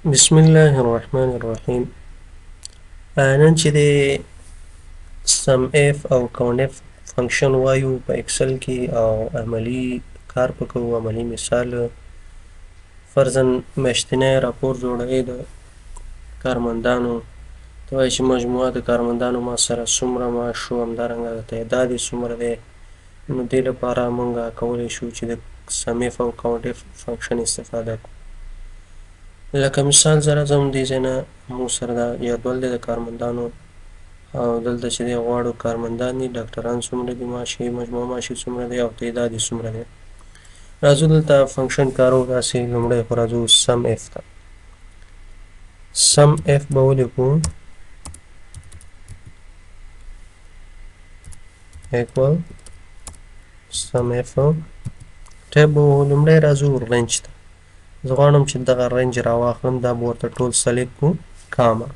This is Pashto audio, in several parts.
بسم الله الرحمن الرحیم. نن چې د سم اف او کاونټ اف فنکشن وایو په اکسل کې او عملی کار پکوو، عملی مثال فرضاً میاشتنی راپور جوړوي د کارمندانو، ته وایي چې مجموعه د کارمندانو ما سره څومره معاش شو، همدارنګه تعداد یې څومره دی. نو دې لپاره موږ کولی شو چې د سم اف او کاونټ اف فنکشن استفاده کړو. لکه مثال سره زه هم دې ځای نه موږ سره دا جدول دی د کارمندانو، او دلته چې دی غواړو کارمندان دي، ډاکټران څومره دي معاش یې، مجموعه معاش یې څومره دی او تعداد یې څومره دی. راځو دلته فنکشن کارو. داسې لومړی خو راځو سم اف ته. سم اف به ولیکو equal سم اف ټیب به لومړی راځو رینج ته. زه غواړم چې دغه رینج راواخلم، دا به ورته ټول سلیکټ کړو کاما.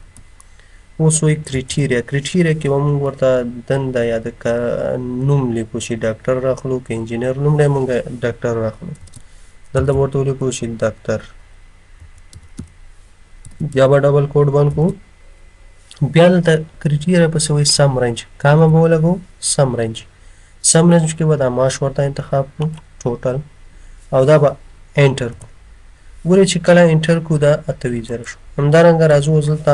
اوس وایي کرایټیریا. کرایټیریا کې به موږ ورته دنده یا د نوم لیکو چې ډاکټر راخلو که انجینر. لومړی موږ ډاکټر راخلو، دلته به ورته ولیکو چې ډاکټر، بیا به ډبل کوډ بند کړو. بیا دلته کرایټیریا پسې وایي سم رینج، کاما به ولګو سم رینج. سم رینج کې به دا معاش ورته انتخاب کړو ټوټل، او دا به انټر کړو. ګورئ چې کله انټر کړو دا 28,000 شو. همدارنګه راځو اوس دلته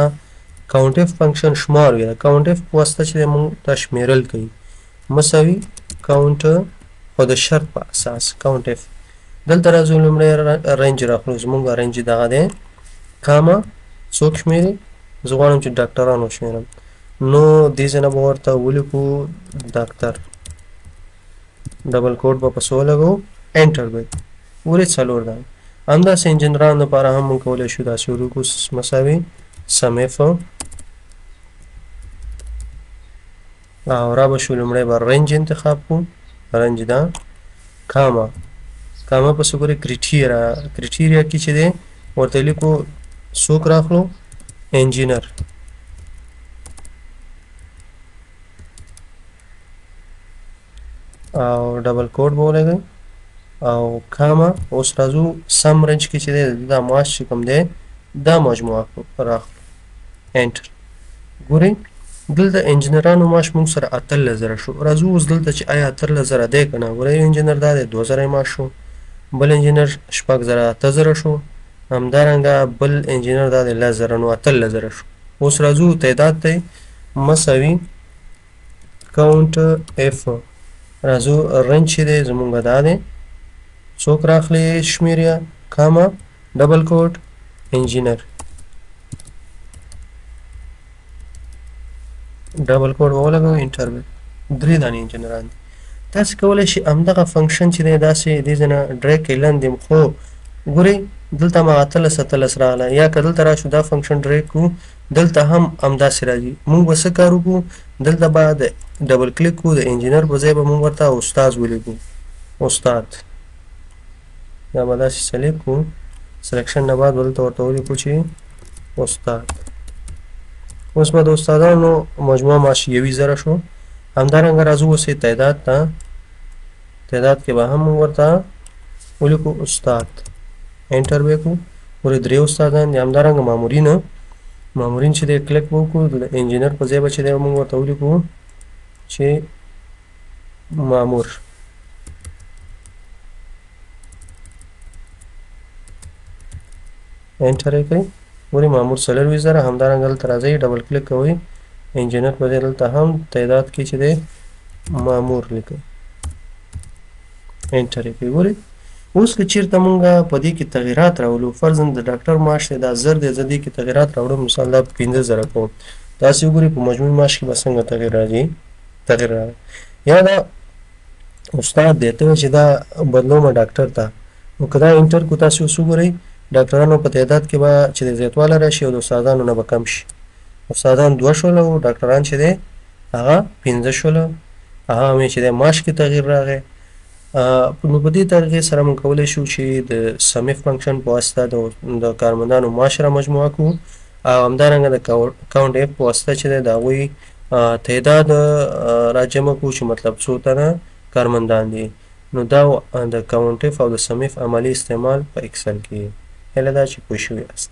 کاونټ اف فنکشن شمار وي. د کاونټ اف په واسطه چې موږ دا شمیرل کوي مساوي کاونټ، خو د شرط په اساس کاونټ اف. دلته راځو لومړی رینج راخلو، زموږ رینج دغه دی کاما. څوک شمیري؟ زه غواړم چې ډاکټران وشمیرم، نو دې ځای نه به ورته ولیکو ډاکټر، ډبل کوډ به پسې ولګو، انټر به ګورئ 4 ده. همداسې انجینرانو لپاره هم موږ کولی شو داسې ولیکو مساوي سم اف، او را به شو لومړی به رینج انتخاب کړو، رینج دا کاما. کاما پسې ګورئ کرایټیریا. کرایټیریا کې چې دی ورته لیکو څوک راخلو، انجینر، او ډبل کوډ به ولګئ او کاما. اوس راځو سم رینج کې چې دی دا معاش چې کوم دی دا مجموعه راخلو، انټر. ګورئ دلته انجینرانو معاش موږ سره 18,000 شو. راځو اوس دلته چې آیا 18,000 دی که نه. ګورئ یو انجینر دا دی 2,000 معاش شو، بل انجینر 6,000 شو، همدارنګه بل انجینر دا دی 10,000، نو 18,000 شو. اوس راځو تعداد ته مساوي کاونټ اف. راځو رینج چې دی زموږ دا دی، څوک راخلي شمیریا، کاما، ډبل کوډ، انجینر، ډبل کوډ به ولګوو، انټر به. 3 دانې انجینران دي. تاسې کولی شئ همدغه فنکشن چې دی داسې دې ځای نه ډرګ کړئ لاندې، خو ګورئ دلته ما 18 راغله. یا که دلته راشو دا فنکشن ډرګ کړو، دلته هم همداسې راځي. موږ به څه کار وکړو، دلته به د ډبل کلیک کړو، د انجینر په ځای به موږ ورته استاد ولیکو، استاد. دا به داسې سلیکټ کړو، سلیکشن نه بعد به دلته ورته ولیکو چې استاد. اوس به د استادانو مجموعه معاش 21,000 شو. همدارنګه راځو اوس تعداد ته. تعداد کې به هم ورته ولیکو استاد، انټر به کړو. ګورئ 3 استادان دي. همدارنګه مامورین چې دی کلیک به وکړو، د انجینر په ځای به چې دی موږ ورته ولیکو چې مامور. انټر یې کړئ. ګورئ مامور 24,000. همدارنګه دلته راځئ ډبل کلیک کوئ، انجینر په ځای دلته هم تعداد کې چې دی مامور لیکئ، انټر یې کړئ. ګورئ اوس که چېرته مونږ په دې کې تغیرات راولو، فرضاً د ډاکټر معاش دی دا 1000 دی، زه دې کې تغیرات راوړم، مثال دا 15,000 کوم. تاسې وګورئ په مجموعي معاش کې به څنګه تغیر راځي. تغیر راغی. یا دا استاد دی، ته وایې چې دا بدلومه ډاکټر ته، نو که دا انټر کړو تاسې اوس وګورئ ډاکټرانو په تعداد کې به چې د زیاتوالی راشي او د استادانو نه به کم شي. استادان 2 شوله او ډاکټران چې دی هغه 15 شوله. هغه هم چې دی معاش کې تغیر راغی. نو په دې طریقې سره موږ کولی شو چې د سم اف فنکشن په واسطه د کارمندانو معاش را مجموعه کړو، او همدارنګه د کاونټ اف په واسطه چې دی د هغوی تعداد را جمع کړو چې مطلب څو تنه کارمندان دي. نو دا د کاونټ اف او د سم اف عملي استعمال په اکسل کې. هیله ده چې پوه شوي یاست.